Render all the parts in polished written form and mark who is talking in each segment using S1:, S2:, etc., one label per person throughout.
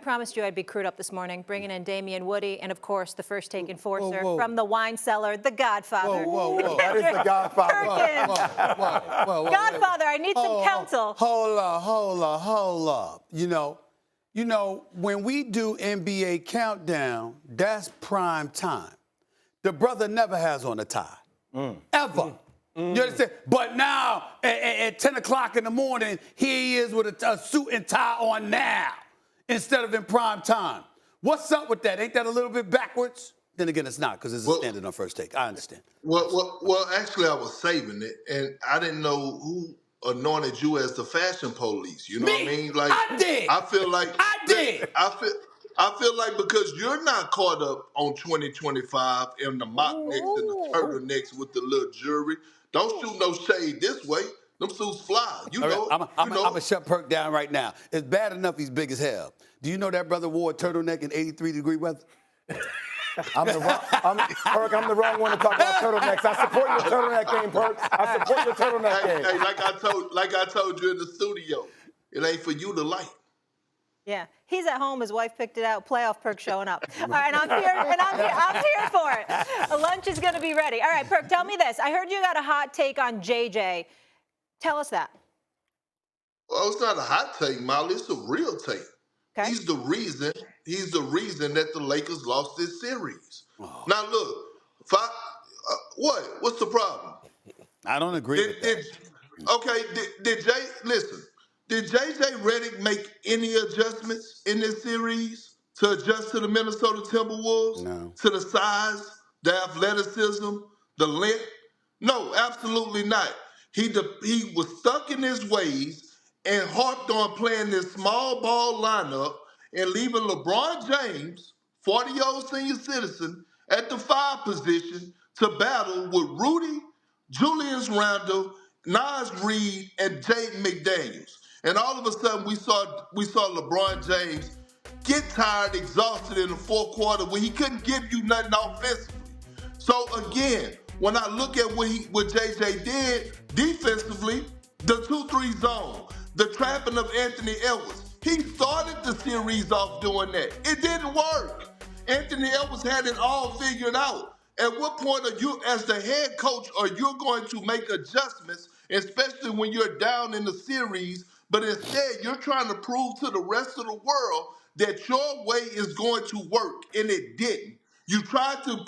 S1: promised you I'd be crewed up this morning, bringing in Damien, Woody, and, of course, the first take enforcer from the wine cellar, the Godfather.
S2: Whoa. That is the Godfather.
S1: Perkins. Godfather, I need some counsel.
S2: Hold up. You know, when we do NBA Countdown, that's prime time. The brother never has on a tie. Ever. You understand? But now, at 10 o'clock in the morning, here he is with a suit and tie on now, instead of in prime time. What's up with that? Ain't that a little bit backwards? Then again, it's not, because it's a standard on first take. I understand.
S3: Well, actually, I was saving it, and I didn't know who anointed you as the fashion police. You know what I mean? Like,
S2: I did.
S3: I feel like
S2: I did.
S3: I feel like because you're not caught up on 2025 and the mock necks and the turtlenecks with the little jewelry. Don't shoot no shade this way. Them suits fly. You know.
S2: I'm going to shut Perk down right now. It's bad enough he's big as hell. Do you know that brother wore a turtleneck in 83-degree weather?
S4: Perk, I'm the wrong one to talk about turtlenecks. I support your turtleneck game, Perk. I support your turtleneck game.
S3: Hey, like I told you in the studio, it ain't for you to like.
S1: Yeah, he's at home. His wife picked it out. Playoff Perk showing up. All right, and I'm here for it. Lunch is going to be ready. All right, Perk, tell me this. I heard you got a hot take on JJ. Tell us that.
S3: Well, it's not a hot take, Molly. It's a real take.
S1: Okay.
S3: He's the reason that the Lakers lost this series. Oh. Now look, what's the problem?
S2: I don't agree with that.
S3: Did JJ Redick make any adjustments in this series to adjust to the Minnesota Timberwolves?
S2: No.
S3: To the size, the athleticism, the length? No, absolutely not. He was stuck in his ways and harped on playing this small ball lineup and leaving LeBron James, 40-year-old senior citizen, at the 5 position to battle with Rudy, Julius Randle, Naz Reid, and Jaden McDaniels. And all of a sudden, we saw LeBron James get tired, exhausted in the fourth quarter when he couldn't give you nothing offensively. So again, when I look at what JJ did defensively, the 2-3 zone, the trapping of Anthony Edwards, he started the series off doing that. It didn't work. Anthony Edwards had it all figured out. At what point are you, as the head coach, are you going to make adjustments, especially when you're down in the series? But instead, you're trying to prove to the rest of the world that your way is going to work, and it didn't. You tried to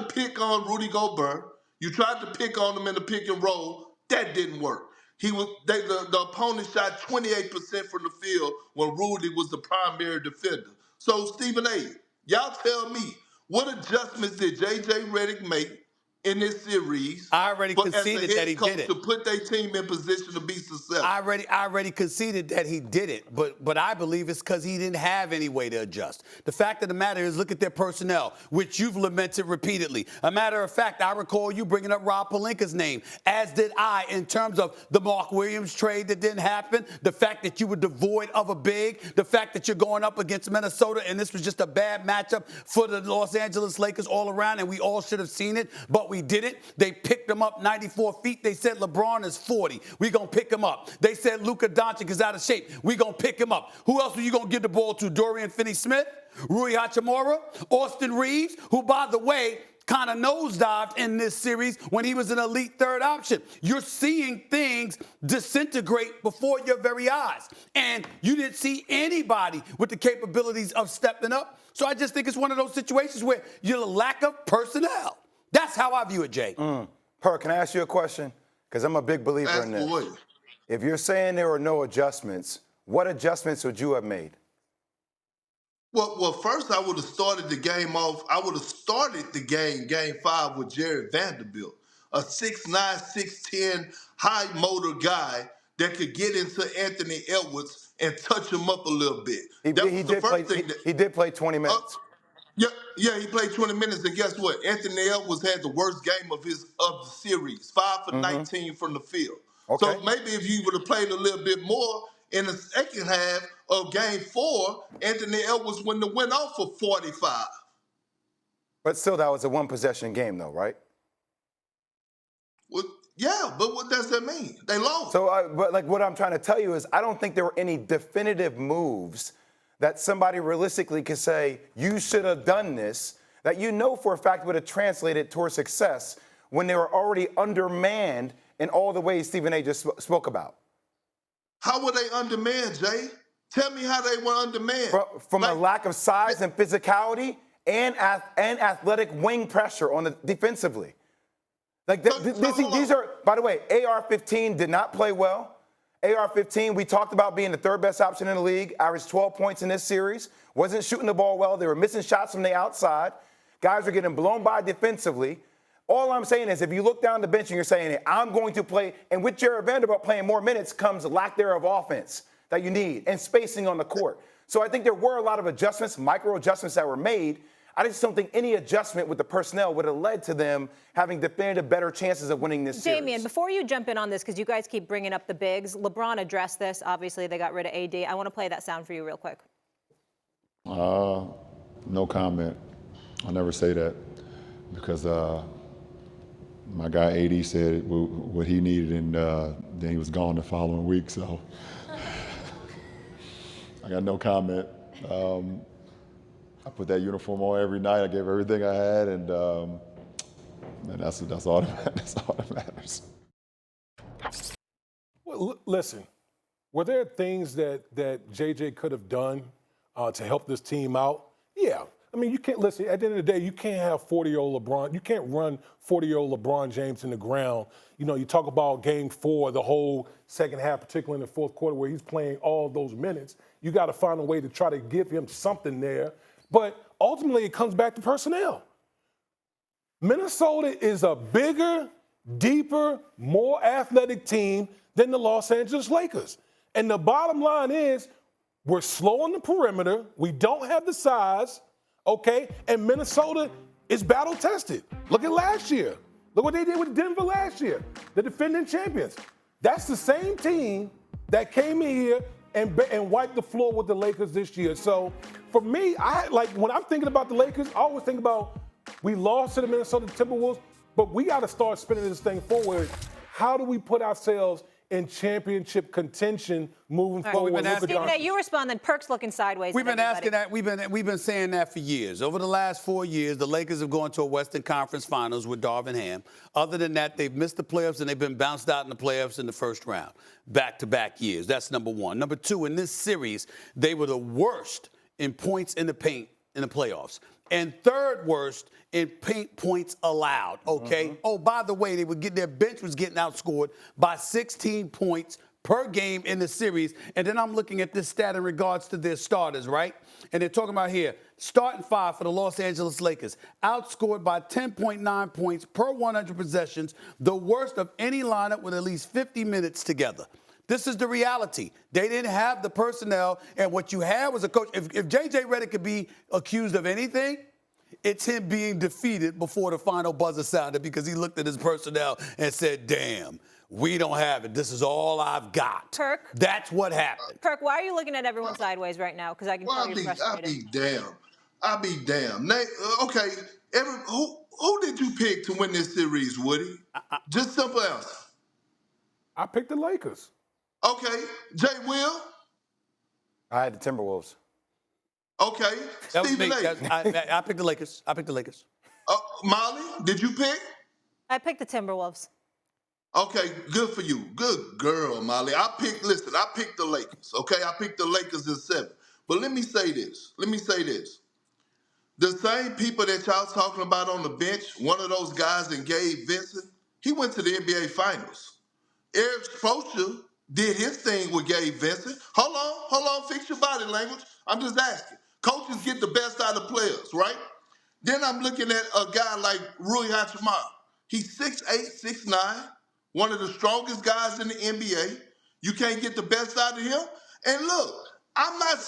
S3: pick on Rudy Gobert. You tried to pick on him in the pick and roll. That didn't work. The opponent shot 28% from the field when Rudy was the primary defender. So, Stephen A., y'all tell me, what adjustments did JJ Redick make in this series?
S2: I already conceded that he did it.
S3: To put their team in position to be successful.
S2: I already conceded that he did it, but I believe it's because he didn't have any way to adjust. The fact of the matter is, look at their personnel, which you've lamented repeatedly. A matter of fact, I recall you bringing up Rob Pelinka's name, as did I, in terms of the Mark Williams trade that didn't happen, the fact that you were devoid of a big, the fact that you're going up against Minnesota, and this was just a bad matchup for the Los Angeles Lakers all around, and we all should have seen it, but we didn't. They picked him up 94 feet. They said LeBron is 40. We going to pick him up. They said Luka Doncic is out of shape. We going to pick him up. Who else are you going to give the ball to? Dorian Finney-Smith? Rui Hachimura? Austin Reeves? Who, by the way, kind of nosedived in this series when he was an elite third option. You're seeing things disintegrate before your very eyes. And you didn't see anybody with the capabilities of stepping up. So I just think it's one of those situations where you're a lack of personnel. That's how I view it, Jay.
S4: Perk, can I ask you a question? Because I'm a big believer in this. If you're saying there were no adjustments, what adjustments would you have made?
S3: Well, first I would have started the game off. I would have started the game 5 with Jared Vanderbilt, a 6'9", 6'10", high motor guy that could get into Anthony Edwards and touch him up a little bit.
S4: He did play 20 minutes.
S3: Yeah, he played 20 minutes, and guess what? Anthony Edwards had the worst game of the series, 5 for 19 from the field. Okay. So maybe if you would have played a little bit more in the second half of game 4, Anthony Edwards wouldn't have went off for 45.
S4: But still, that was a one-possession game, though, right?
S3: Well, yeah, but what does that mean? They lost.
S4: So, but like what I'm trying to tell you is I don't think there were any definitive moves that somebody realistically could say, you should have done this, that you know for a fact would have translated towards success when they were already undermanned in all the ways Stephen A. just spoke about?
S3: How were they undermanned, Jay? Tell me how they were undermanned.
S4: From a lack of size and physicality and athletic wing pressure on the defensively. Like these are, by the way, AR-15 did not play well. AR-15, we talked about being the third best option in the league, averaged 12 points in this series, wasn't shooting the ball well. They were missing shots from the outside. Guys were getting blown by defensively. All I'm saying is if you look down the bench and you're saying, I'm going to play, and with Jared Vanderbilt playing more minutes comes lack thereof offense that you need and spacing on the court. So I think there were a lot of adjustments, micro adjustments that were made. I just don't think any adjustment with the personnel would have led to them having definitive better chances of winning this series.
S1: Damien, before you jump in on this, because you guys keep bringing up the bigs, LeBron addressed this. Obviously, they got rid of AD. I want to play that sound for you real quick.
S5: No comment. I'll never say that because my guy AD said what he needed, and then he was gone the following week. So I got no comment. I put that uniform on every night. I gave everything I had, and that's all that matters.
S6: Well, listen, were there things that JJ could have done to help this team out? Yeah. I mean, you can't, listen, at the end of the day, you can't have 40-year-old LeBron. You can't run 40-year-old LeBron James in the ground. You know, you talk about game 4, the whole second half, particularly in the fourth quarter where he's playing all those minutes. You got to find a way to try to give him something there. But ultimately, it comes back to personnel. Minnesota is a bigger, deeper, more athletic team than the Los Angeles Lakers. And the bottom line is we're slow on the perimeter. We don't have the size, okay? And Minnesota is battle-tested. Look at last year. Look what they did with Denver last year, the defending champions. That's the same team that came in here and wiped the floor with the Lakers this year. So for me, when I'm thinking about the Lakers, I always think about we lost to the Minnesota Timberwolves, but we got to start spinning this thing forward. How do we put ourselves in championship contention moving forward?
S1: Stephen A., you respond, then Perk's looking sideways.
S2: We've been asking that. We've been saying that for years. Over the last 4 years, the Lakers have gone to a Western Conference Finals with Darvin Ham. Other than that, they've missed the playoffs and they've been bounced out in the playoffs in the first round, back-to-back years. That's number one. Number two, in this series, they were the worst in points in the paint in the playoffs. And third worst in paint points allowed, okay? Mm-hmm. Oh, by the way, their bench was getting outscored by 16 points per game in the series. And then I'm looking at this stat in regards to their starters, right? And they're talking about here, starting 5 for the Los Angeles Lakers, outscored by 10.9 points per 100 possessions, the worst of any lineup with at least 50 minutes together. This is the reality. They didn't have the personnel, and what you had was a coach. If JJ Redick could be accused of anything, it's him being defeated before the final buzzer sounded because he looked at his personnel and said, damn, we don't have it. This is all I've got.
S1: Perk.
S2: That's what happened.
S1: Perk, why are you looking at everyone sideways right now? Because I can tell you're frustrated.
S3: I'll be damned. Okay, who did you pick to win this series, Woody? Just simple answer.
S6: I picked the Lakers.
S3: Okay, Jay Will?
S4: I had the Timberwolves.
S3: Okay, Stephen A.
S2: I picked the Lakers.
S3: Molly, did you pick?
S1: I picked the Timberwolves.
S3: Okay, good for you. Good girl, Molly. I picked the Lakers, okay? I picked the Lakers in 7. But let me say this. The same people that y'all talking about on the bench, one of those guys that Gabe Vincent, he went to the NBA Finals. Eric Spoelstra did his thing with Gabe Vincent. Hold on, fix your body language. I'm just asking. Coaches get the best out of players, right? Then I'm looking at a guy like Rui Hachimura. He's 6'8", 6'9", one of the strongest guys in the NBA. You can't get the best out of him. And look, I'm not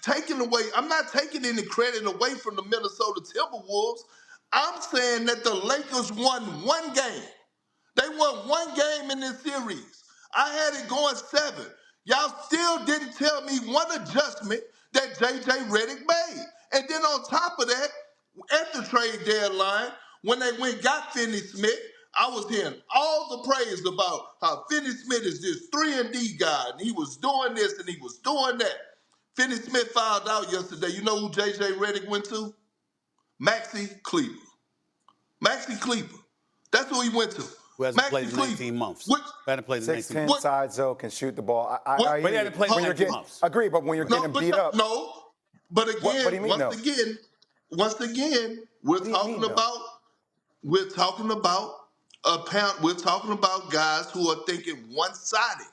S3: taking any credit away from the Minnesota Timberwolves. I'm saying that the Lakers won one game. They won one game in this series. I had it going 7. Y'all still didn't tell me one adjustment that JJ Redick made. And then on top of that, at the trade deadline, when they got Finney Smith, I was hearing all the praise about how Finney Smith is this 3-and-D guy, and he was doing this and he was doing that. Finney Smith fouled out yesterday. You know who JJ Redick went to? Maxi Kleber. Maxi Kleber. That's who he went to.
S2: Who hasn't
S3: Maxi
S2: played in
S3: Kleber.
S2: 19 months.
S3: Which,
S2: Who hasn't played in 19
S4: 6'10"
S2: months.
S3: What-
S4: size though can shoot the ball.
S3: What-
S4: I
S2: But he
S4: hear
S2: hasn't
S4: you.
S2: played
S4: When
S2: in
S4: you're
S2: 19
S4: getting,
S2: months.
S4: agree, but when you're getting beat up,
S3: No. But again,
S4: what do you mean, no?
S3: once again, we're
S4: do you
S3: talking
S4: mean, no?
S3: about we're talking about guys who are thinking one-sided.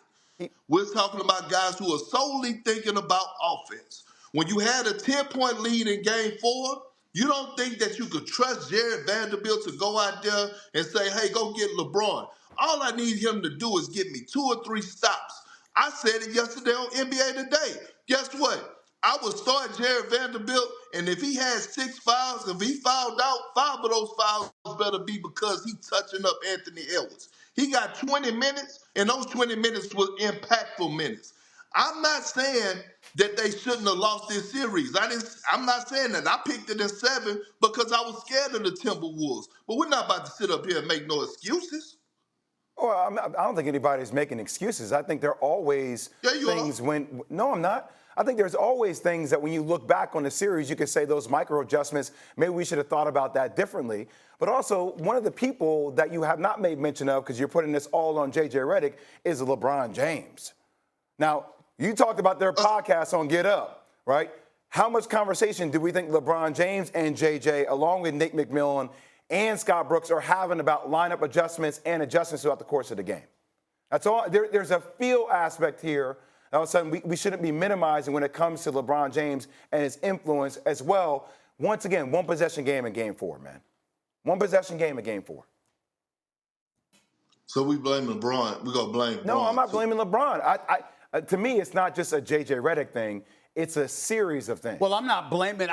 S3: We're talking about guys who are solely thinking about offense. When you had a 10-point lead in game 4, you don't think that you could trust Jared Vanderbilt to go out there and say, hey, go get LeBron. All I need him to do is get me 2 or 3 stops. I said it yesterday on NBA Today. Guess what? I would start Jared Vanderbilt, and if he has 6 fouls, if he fouled out, 5 of those fouls better be because he touching up Anthony Edwards. He got 20 minutes, and those 20 minutes were impactful minutes. I'm not saying that they shouldn't have lost this series. I'm not saying that. I picked it in 7 because I was scared of the Timberwolves. But we're not about to sit up here and make no excuses.
S4: Well, I don't think anybody's making excuses. I think there are always
S3: Yeah, you
S4: things
S3: are.
S4: when. No, I'm not. I think there's always things that when you look back on the series, you could say those micro adjustments, maybe we should have thought about that differently. But also, one of the people that you have not made mention of, because you're putting this all on JJ Redick, is LeBron James. Now, you talked about their podcast on Get Up, right? How much conversation do we think LeBron James and JJ, along with Nick McMillan and Scott Brooks, are having about lineup adjustments and adjustments throughout the course of the game? That's all. There's a feel aspect here. All of a sudden, we shouldn't be minimizing when it comes to LeBron James and his influence as well. Once again, one possession game in game 4, man. One possession game in game 4.
S3: So we blame LeBron. We're going to blame LeBron.
S4: No, I'm not
S3: too.
S4: blaming LeBron. To me, it's not just a JJ Redick thing. It's a series of things.
S2: Well, I'm not blaming,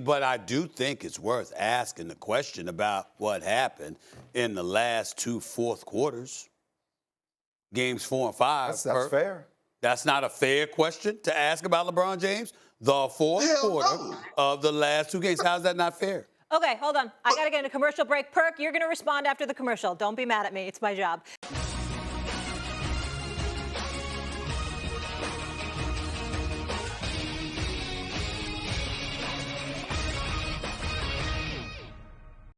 S2: but I do think it's worth asking the question about what happened in the last 2 fourth quarters. Games 4 and 5.
S4: That's
S2: Perk.
S4: fair.
S2: That's not a fair question to ask about LeBron James. The fourth
S3: Hell
S2: quarter
S3: no.
S2: of the last 2 games. How's that not fair?
S1: Okay, hold on. I got to get a commercial break. Perk, you're going to respond after the commercial. Don't be mad at me. It's my job.